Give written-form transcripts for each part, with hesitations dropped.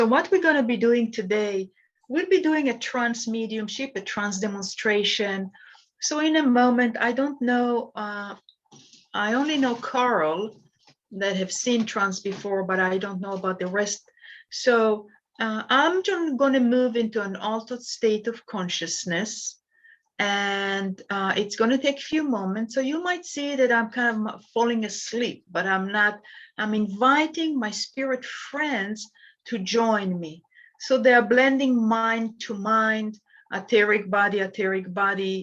So what we're going to be doing today, we'll be doing a trance mediumship, a trance demonstration. So in a moment, I don't know, I only know Carl that have seen trance before, but I don't know about the rest. So I'm going to move into an altered state of consciousness, and it's going to take a few moments. So you might see that I'm kind of falling asleep, but I'm not. I'm inviting my spirit friends to join me. So they are blending mind to mind, etheric body,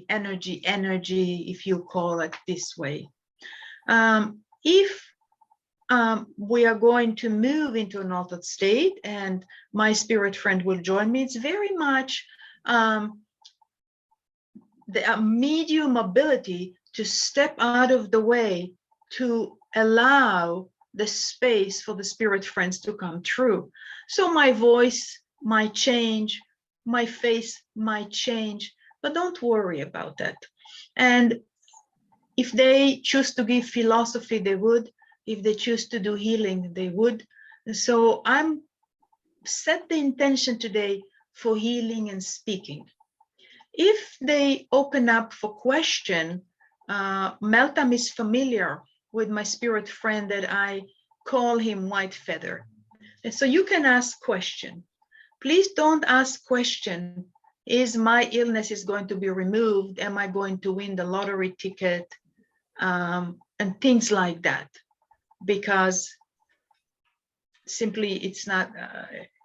energy, if you call it this way. If we are going to move into an altered state and my spirit friend will join me, it's very much the medium ability to step out of the way to allow the space for the spirit friends to come through. So my voice might change, my face might change, but don't worry about that. And if they choose to give philosophy, they would. If they choose to do healing, they would. So I'm set the intention today for healing and speaking. If they open up for question, Meltam is familiar with my spirit friend that I call him White Feather. And so you can ask question. Please don't ask question, is my illness is going to be removed? Am I going to win the lottery ticket? And things like that, because simply it's not,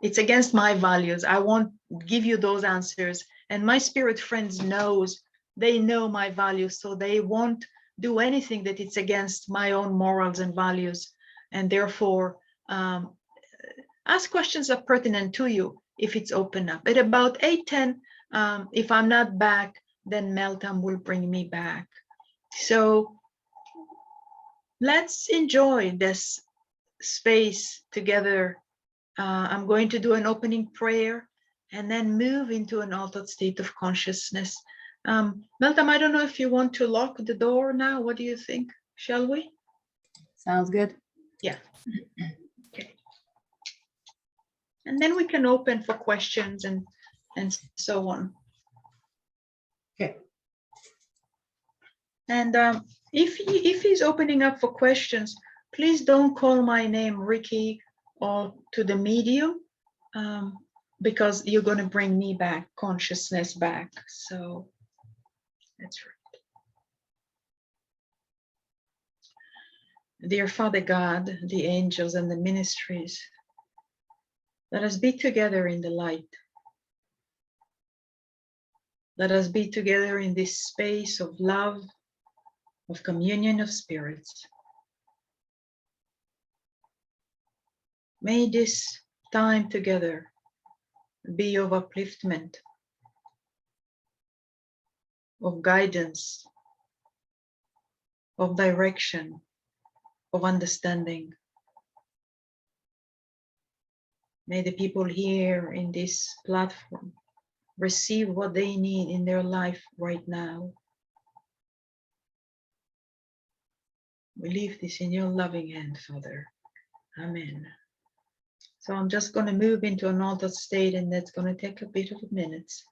it's against my values. I won't give you those answers. And my spirit friends they know my values, so they won't do anything that it's against my own morals and values. And therefore, ask questions that are pertinent to you if it's open up. At about 8:10, if I'm not back, then Meltam will bring me back. So let's enjoy this space together. I'm going to do an opening prayer and then move into an altered state of consciousness. Meltam, I don't know if you want to lock the door now. What do you think? Shall we? Sounds good. Yeah. Okay. And then we can open for questions and so on. Okay. And if he's opening up for questions, please don't call my name Ricky or to the medium, because you're going to bring me back, consciousness back. So that's right. Dear Father God, the angels and the ministries, let us be together in the light. Let us be together in this space of love, of communion of spirits. May this time together be of upliftment, of guidance, of direction, of understanding. May the people here in this platform receive what they need in their life right now. We leave this in your loving hand, Father. Amen. So I'm just going to move into an altered state, and that's going to take a bit of minutes.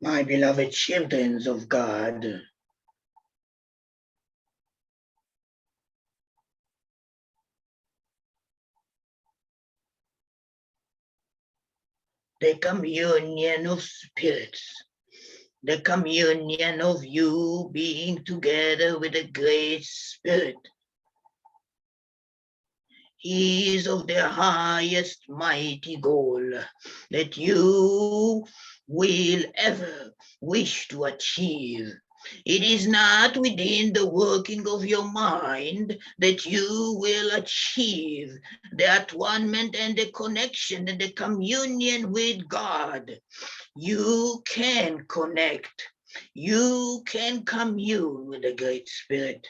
My beloved children of God, the communion of spirits, the communion of you being together with the Great Spirit, is of the highest mighty goal that you will ever wish to achieve. It is not within the working of your mind that you will achieve the atonement and the connection and the communion with God. You can connect. You can commune with the Great Spirit.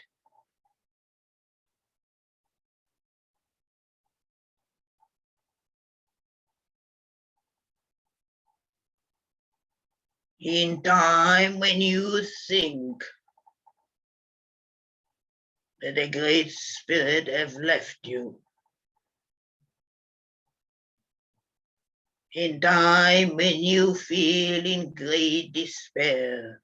In time when you think that the Great Spirit have left you, in time when you feel in great despair,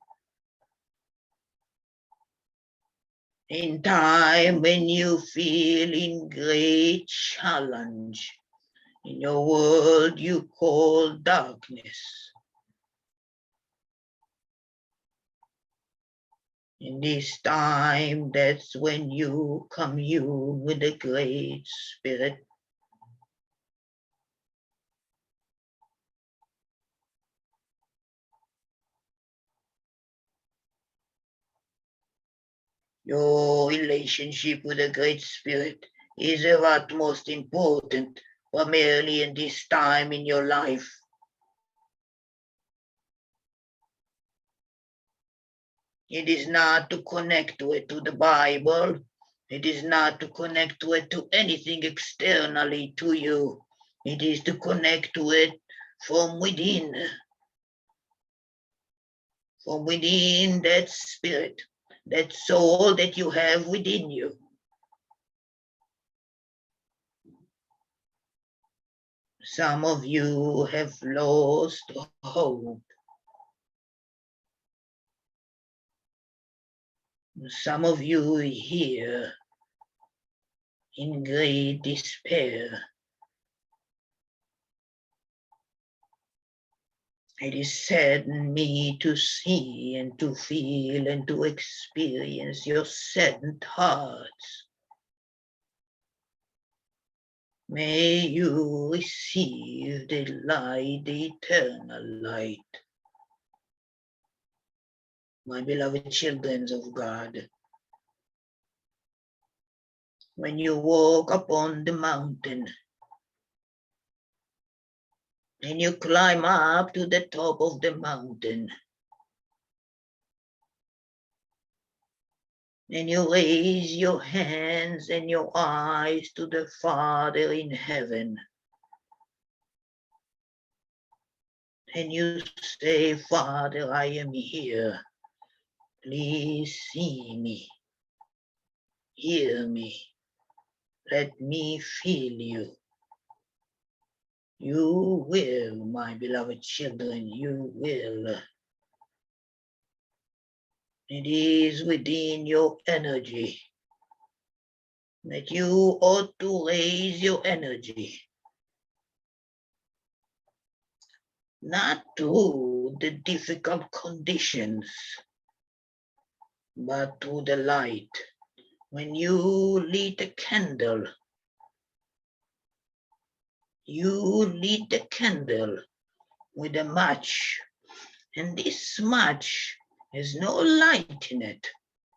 in time when you feel in great challenge, in your world you call darkness, in this time, that's when you commune with the Great Spirit. Your relationship with the Great Spirit is of utmost important, primarily in this time in your life. It is not to connect to it to the Bible. It is not to connect to it to anything externally to you. It is to connect to it from within that spirit, that soul that you have within you. Some of you have lost hope. Some of you here in great despair. It is saddened me to see and to feel and to experience your saddened hearts. May you receive the light, the eternal light. My beloved children of God, when you walk upon the mountain and you climb up to the top of the mountain and you raise your hands and your eyes to the Father in heaven, and you say, Father, I am here. Please see me, hear me, let me feel you. You will, my beloved children, you will. It is within your energy that you ought to raise your energy, not to the difficult conditions, but to the light. When you lit a candle, you lit the candle with a match, and this match has no light in it,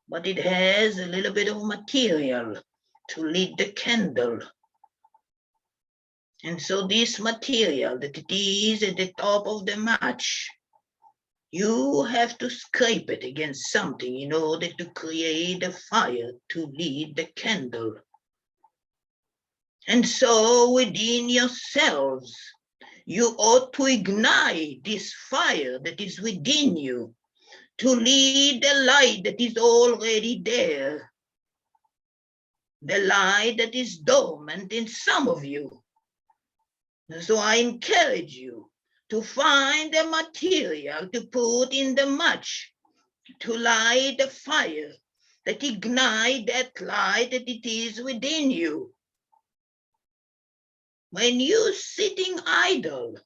but it has a little bit of material to lit the candle. And so this material that it is at the top of the match, you have to scrape it against something in order to create a fire to lit the candle. And so within yourselves, you ought to ignite this fire that is within you, to lead the light that is already there, the light that is dormant in some of you. And so I encourage you to find the material to put in the match, to light the fire, that ignite that light that it is within you. When you're sitting idle,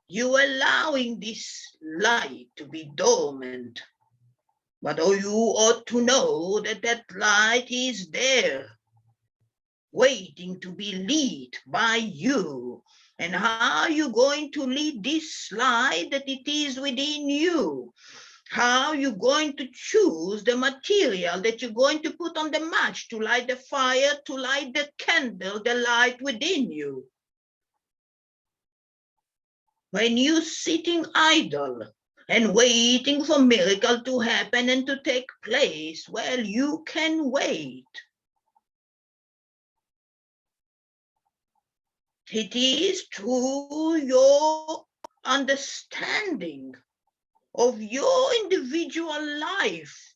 you allowing this light to be dormant. But you ought to know that that light is there, waiting to be lit by you. And how are you going to lead this light that it is within you? How are you going to choose the material that you're going to put on the match to light the fire, to light the candle, the light within you? When you're sitting idle and waiting for miracle to happen and to take place, well, you can wait. It is through your understanding of your individual life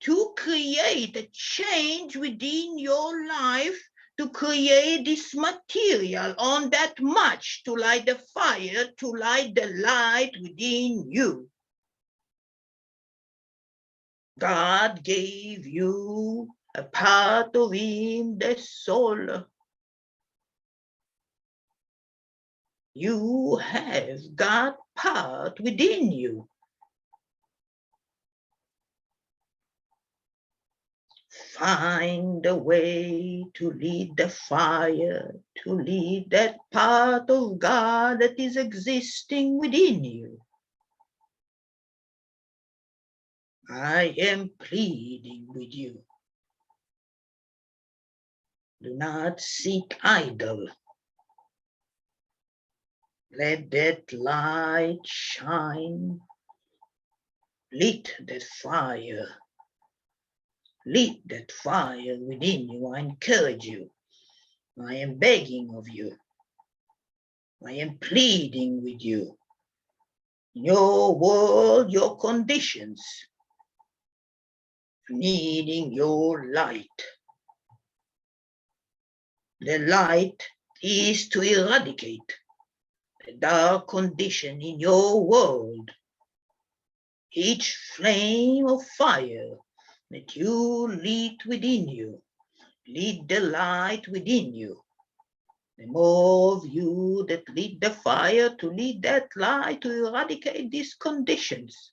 to create a change within your life, to create this material on that match, to light the fire, to light the light within you. God gave you a part of him, the soul. You have God part within you. Find a way to lead the fire, to lead that part of God that is existing within you. I am pleading with you. Do not sit idle. Let that light shine. Lit that fire. Lit that fire within you. I encourage you. I am begging of you. I am pleading with you. Your world, your conditions, needing your light. The light is to eradicate the dark condition in your world. Each flame of fire that you lit within you, lit the light within you. The more of you that lit the fire to lit that light to eradicate these conditions,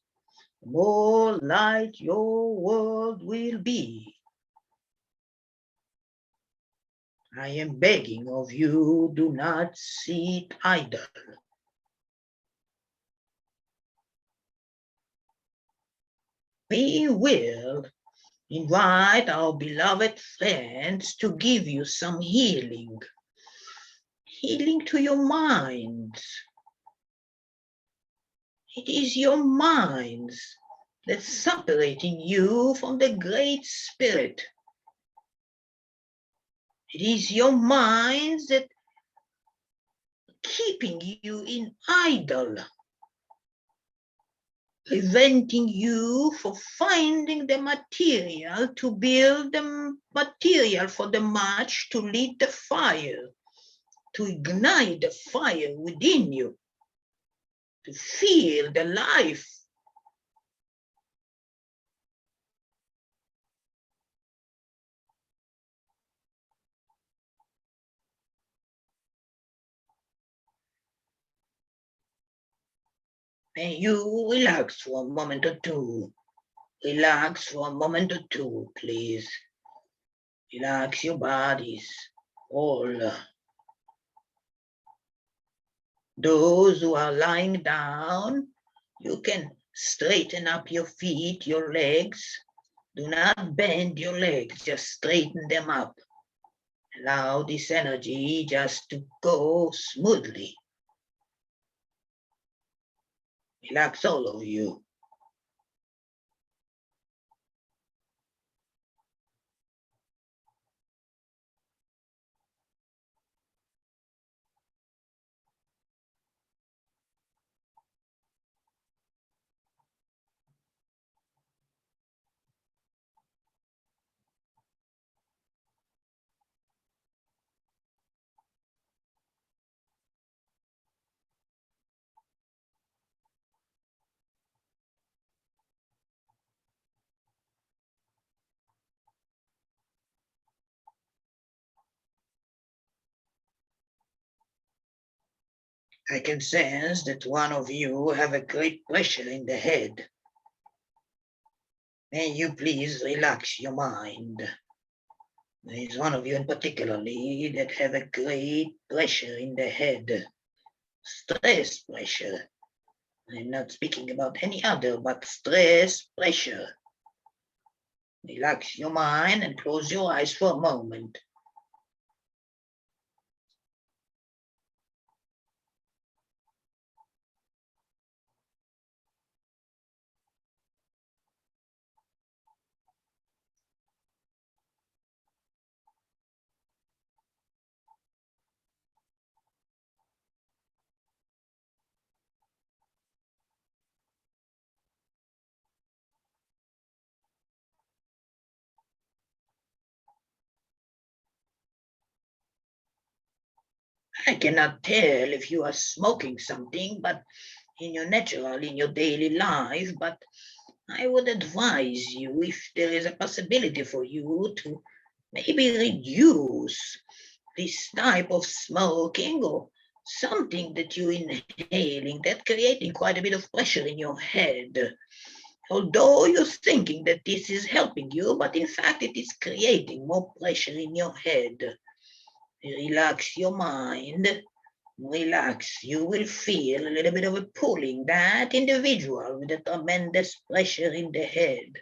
the more light your world will be. I am begging of you, do not sit idle. We will invite our beloved friends to give you some healing. Healing to your minds. It is your minds that's separating you from the Great Spirit. It is your minds that keeping you in idle, preventing you from finding the material to build the material for the match to lit the fire, to ignite the fire within you, to feel the life. May you relax for a moment or two. Relax for a moment or two, please. Relax your bodies, all. Those who are lying down, you can straighten up your feet, your legs. Do not bend your legs, just straighten them up. Allow this energy just to go smoothly. Relax all of you. I can sense that one of you have a great pressure in the head. May you please relax your mind. There is one of you in particularly that have a great pressure in the head. Stress pressure. I'm not speaking about any other, but stress pressure. Relax your mind and close your eyes for a moment. I cannot tell if you are smoking something, but in your daily life, but I would advise you, if there is a possibility for you, to maybe reduce this type of smoking or something that you're inhaling that creating quite a bit of pressure in your head. Although you're thinking that this is helping you, but in fact it is creating more pressure in your head. Relax your mind. Relax. You will feel a little bit of a pulling. That individual with a tremendous pressure in the head.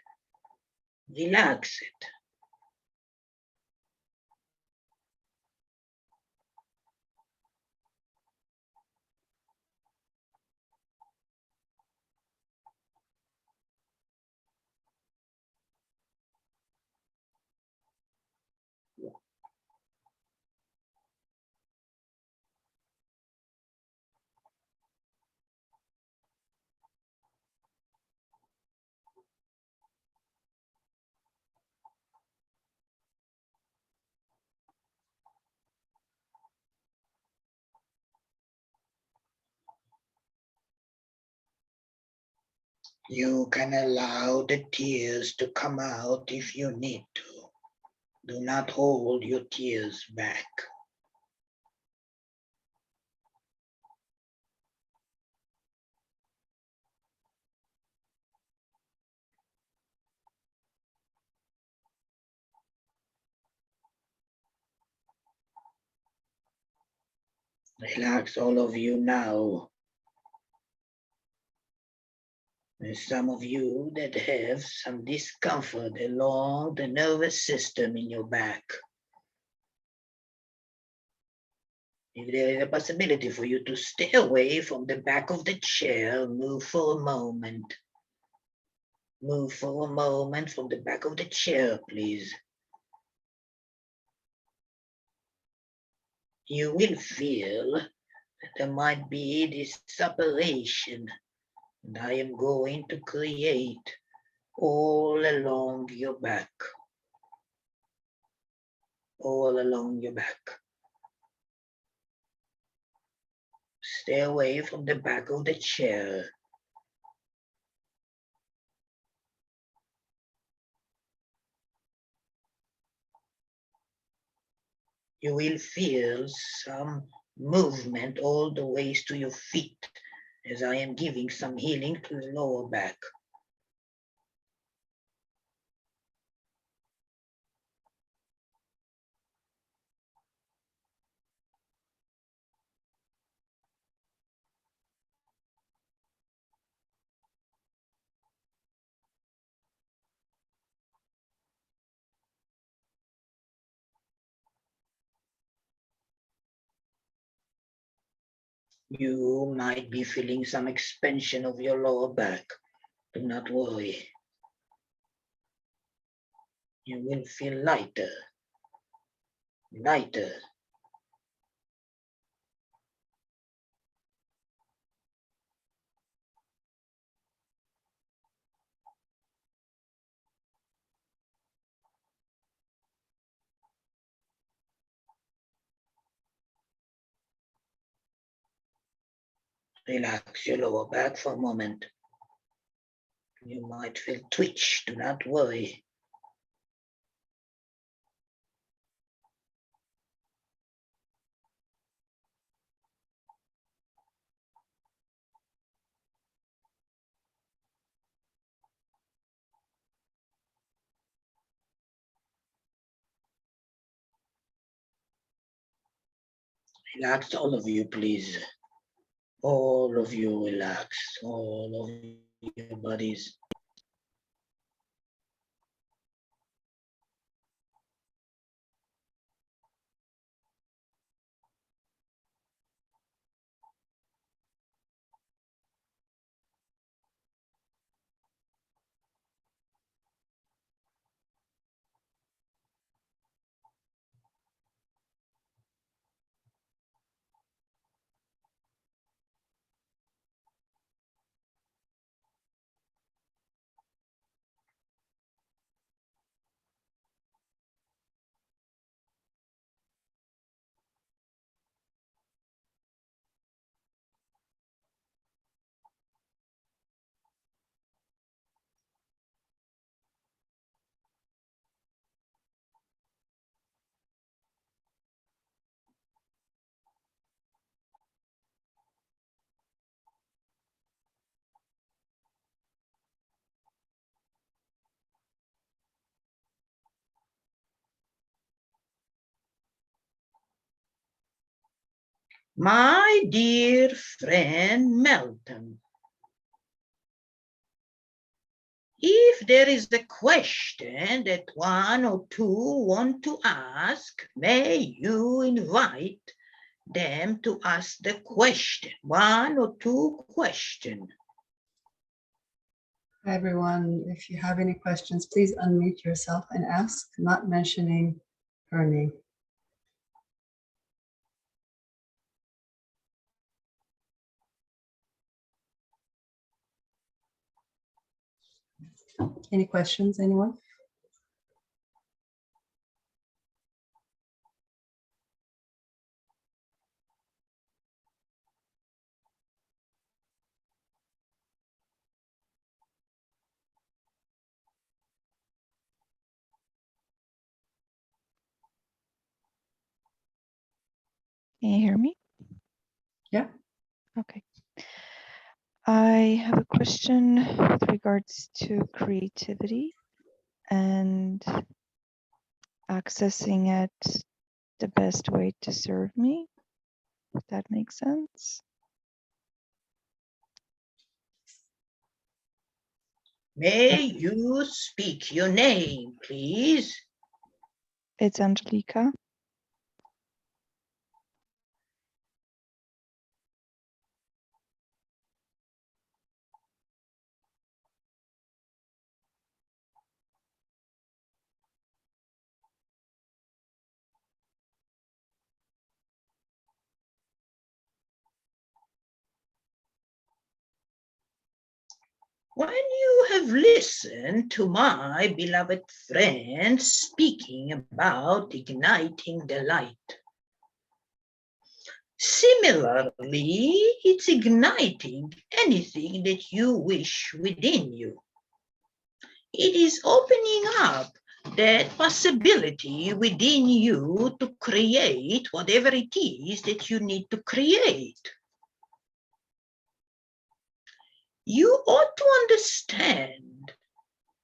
Relax it. You can allow the tears to come out if you need to. Do not hold your tears back. Relax, all of you now. There's some of you that have some discomfort along the nervous system in your back. If there is a possibility for you to stay away from the back of the chair, move for a moment. Move for a moment from the back of the chair, please. You will feel that there might be this separation, and I am going to create all along your back. All along your back. Stay away from the back of the chair. You will feel some movement all the ways to your feet as I am giving some healing to the lower back. You might be feeling some expansion of your lower back. Do not worry. You will feel lighter, lighter. Relax your lower back for a moment. You might feel twitch, do not worry. Relax, all of you, please. All of you relax, all of your bodies. My dear friend Melton, if there is a question that one or two want to ask, may you invite them to ask the question, one or two questions. Hi, everyone. If you have any questions, please unmute yourself and ask, not mentioning her name. Any questions, anyone? Can you hear me? Yeah. Okay. I have a question with regards to creativity and accessing it the best way to serve me, if that makes sense. May you speak your name, please? It's Angelica. When you have listened to my beloved friend speaking about igniting the light, similarly, it's igniting anything that you wish within you. It is opening up that possibility within you to create whatever it is that you need to create. You ought to understand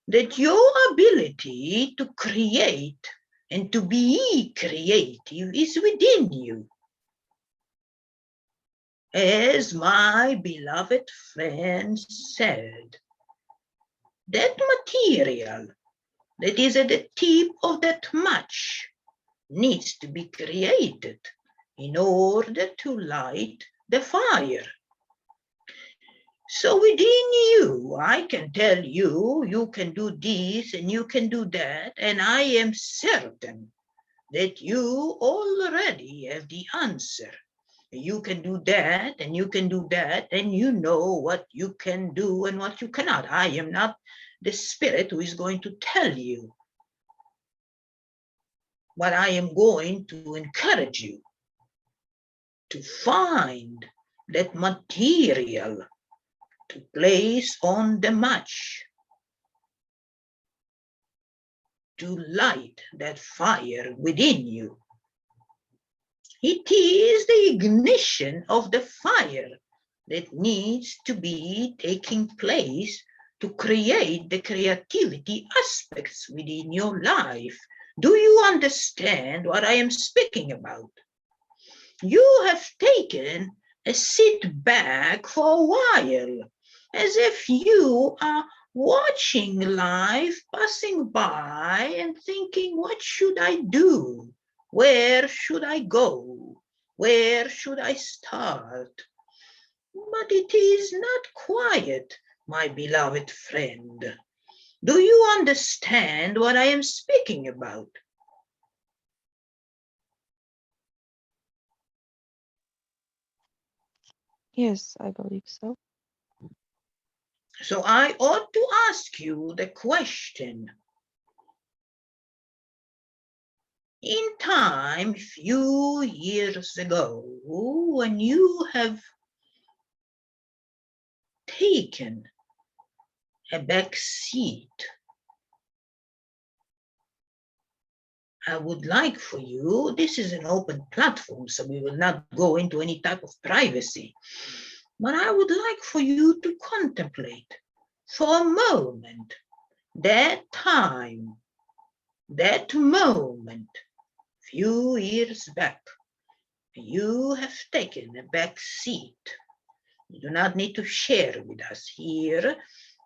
that your ability to create and to be creative is within you. As my beloved friend said, that material that is at the tip of that match needs to be created in order to light the fire. So within you, I can tell you, you can do this and you can do that, and I am certain that you already have the answer. You can do that and you can do that, and you know what you can do and what you cannot. I am not the spirit who is going to tell you, but I am going to encourage you to find that material to place on the match to light that fire within you. It is the ignition of the fire that needs to be taking place to create the creativity aspects within your life. Do you understand what I am speaking about? You have taken a sit back for a while, as if you are watching life passing by and thinking, what should I do? Where should I go? Where should I start? But it is not quiet, my beloved friend. Do you understand what I am speaking about? Yes, I believe so. So I ought to ask you the question. In time, few years ago, when you have taken a back seat, I would like for you, this is an open platform, so we will not go into any type of privacy, but I would like for you to contemplate for a moment that time, that moment, few years back. You have taken a back seat. You do not need to share with us here,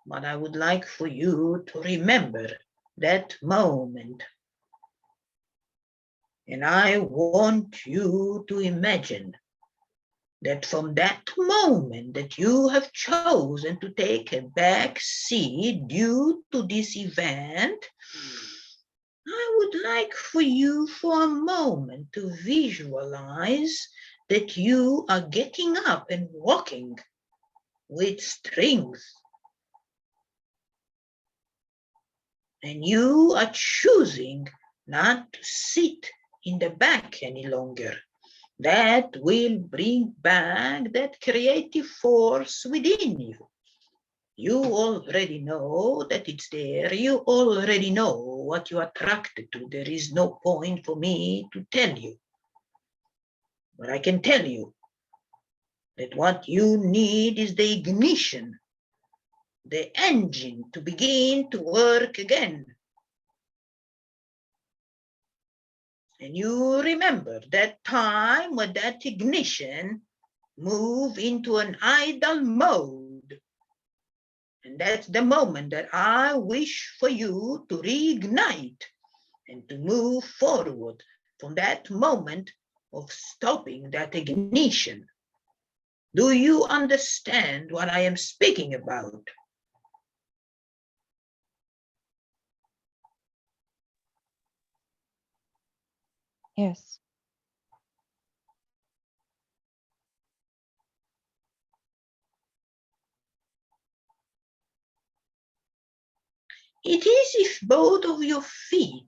but I would like for you to remember that moment. And I want you to imagine that from that moment that you have chosen to take a back seat due to this event, I would like for you for a moment to visualize that you are getting up and walking with strength. And you are choosing not to sit in the back any longer. That will bring back that creative force within you. You already know that it's there. You already know what you are attracted to. There is no point for me to tell you. But I can tell you that what you need is the ignition, the engine to begin to work again. And you remember that time when that ignition moved into an idle mode. And that's the moment that I wish for you to reignite and to move forward from that moment of stopping that ignition. Do you understand what I am speaking about? Yes. It is if both of your feet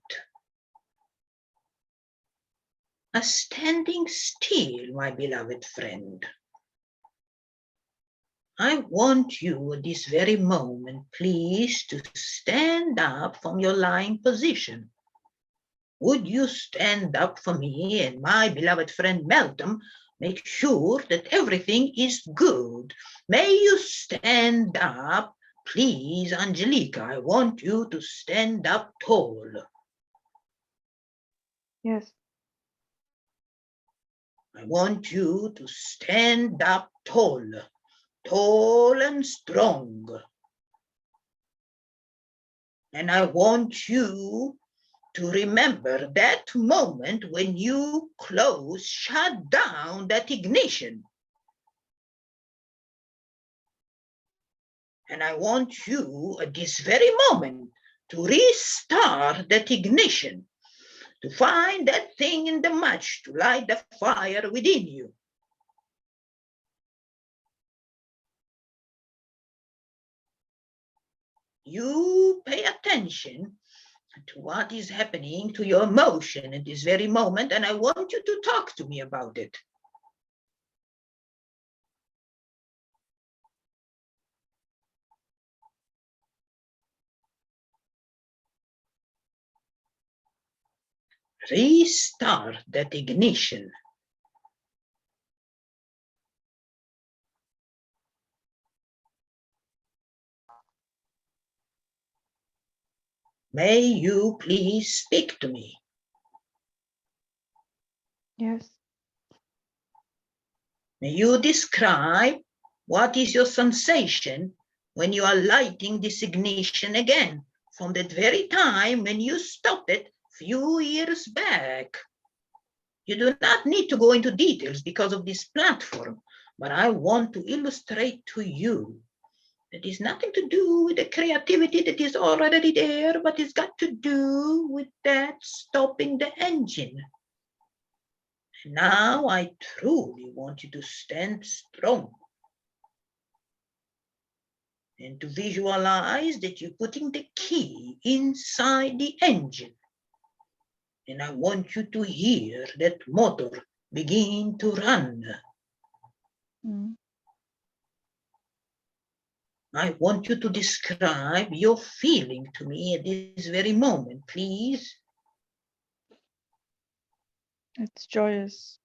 are standing still, my beloved friend. I want you at this very moment, please, to stand up from your lying position. Would you stand up for me and my beloved friend Meltem? Make sure that everything is good. May you stand up, please, Angelica. I want you to stand up tall. Yes. I want you to stand up tall, tall and strong. And I want you to remember that moment when you shut down that ignition. And I want you at this very moment to restart that ignition, to find that thing in the match to light the fire within you. You pay attention to what is happening to your emotion at this very moment, and I want you to talk to me about it. Restart that ignition. May you please speak to me? Yes. May you describe what is your sensation when you are lighting this ignition again, from that very time when you stopped it few years back. You do not need to go into details because of this platform, but I want to illustrate to you that is nothing to do with the creativity that is already there, but it's got to do with that stopping the engine. And now I truly want you to stand strong and to visualize that you're putting the key inside the engine. And I want you to hear that motor begin to run. Mm. I want you to describe your feeling to me at this very moment, please. It's joyous.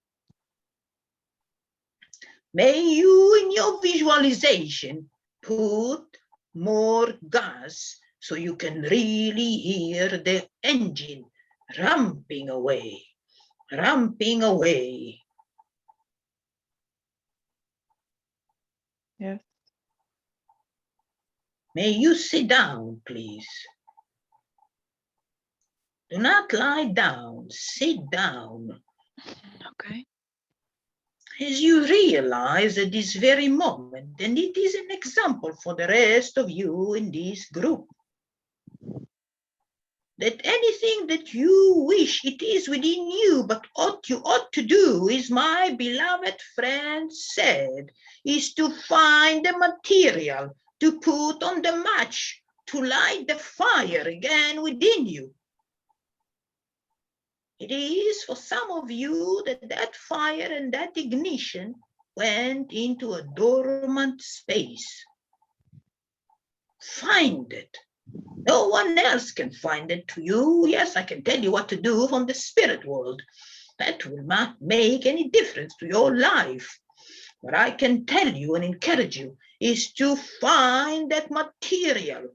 May you, in your visualization, put more gas so you can really hear the engine ramping away, ramping away. Yes. May you sit down, please. Do not lie down, sit down. Okay. As you realize at this very moment, and it is an example for the rest of you in this group, that anything that you wish it is within you, but what you ought to do, is my beloved friend said, is to find the material to put on the match, to light the fire again within you. It is for some of you that that fire and that ignition went into a dormant space. Find it. No one else can find it to you. Yes, I can tell you what to do from the spirit world. That will not make any difference to your life. What I can tell you and encourage you is to find that material,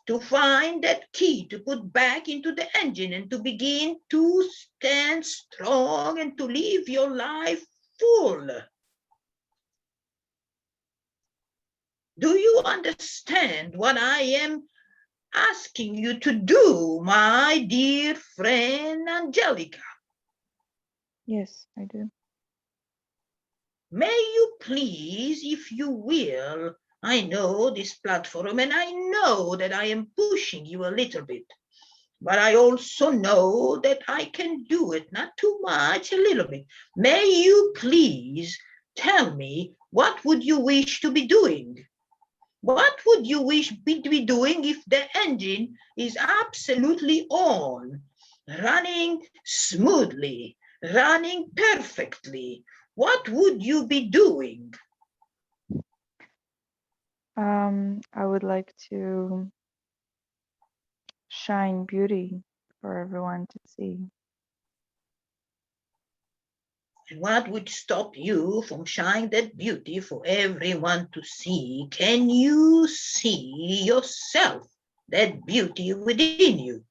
to find that key to put back into the engine and to begin to stand strong and to live your life full. Do you understand what I am asking you to do, my dear friend Angelica? Yes, I do. May you please, if you will, I know this platform and I know that I am pushing you a little bit, but I also know that I can do it, not too much, a little bit. May you please tell me, what would you wish to be doing? What would you wish to be doing if the engine is absolutely on, running smoothly, running perfectly? What would you be doing? I would like to shine beauty for everyone to see. And what would stop you from shining that beauty for everyone to see? Can you see yourself, that beauty within you?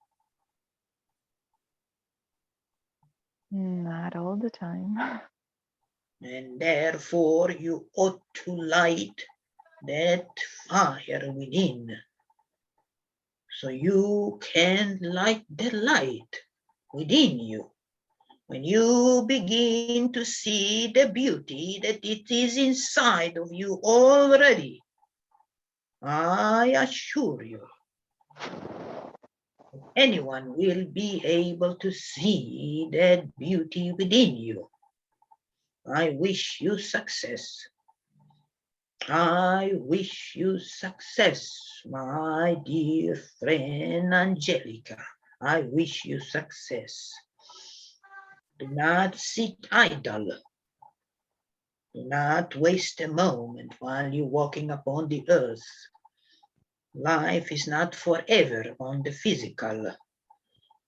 Not all the time. And therefore you ought to light that fire within, so you can light the light within you. When you begin to see the beauty that it is inside of you already, I assure you, anyone will be able to see that beauty within you. I wish you success. I wish you success, my dear friend Angelica. I wish you success. Do not sit idle. Do not waste a moment while you're walking upon the earth. Life is not forever on the physical.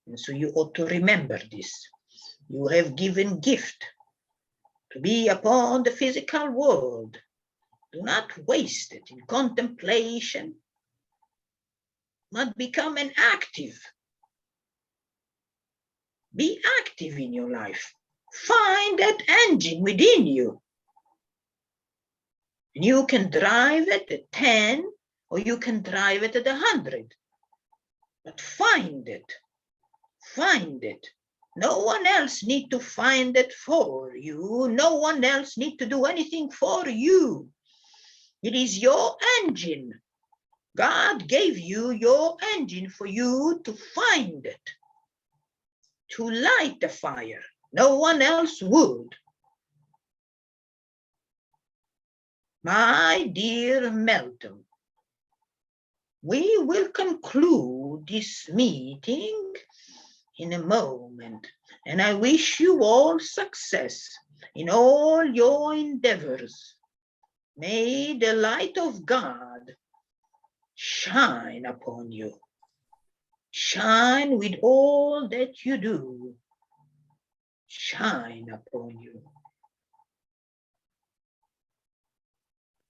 And so you ought to remember this. You have given gift to be upon the physical world. Do not waste it in contemplation, but become an active. Be active in your life. Find that engine within you. And you can drive it at 10 or you can drive it at 100. But find it. Find it. No one else need to find it for you. No one else need to do anything for you. It is your engine. God gave you your engine for you to find it, to light the fire. No one else would. My dear Melton, we will conclude this meeting in a moment, and I wish you all success in all your endeavors. May the light of God shine upon you. Shine with all that you do. Shine upon you.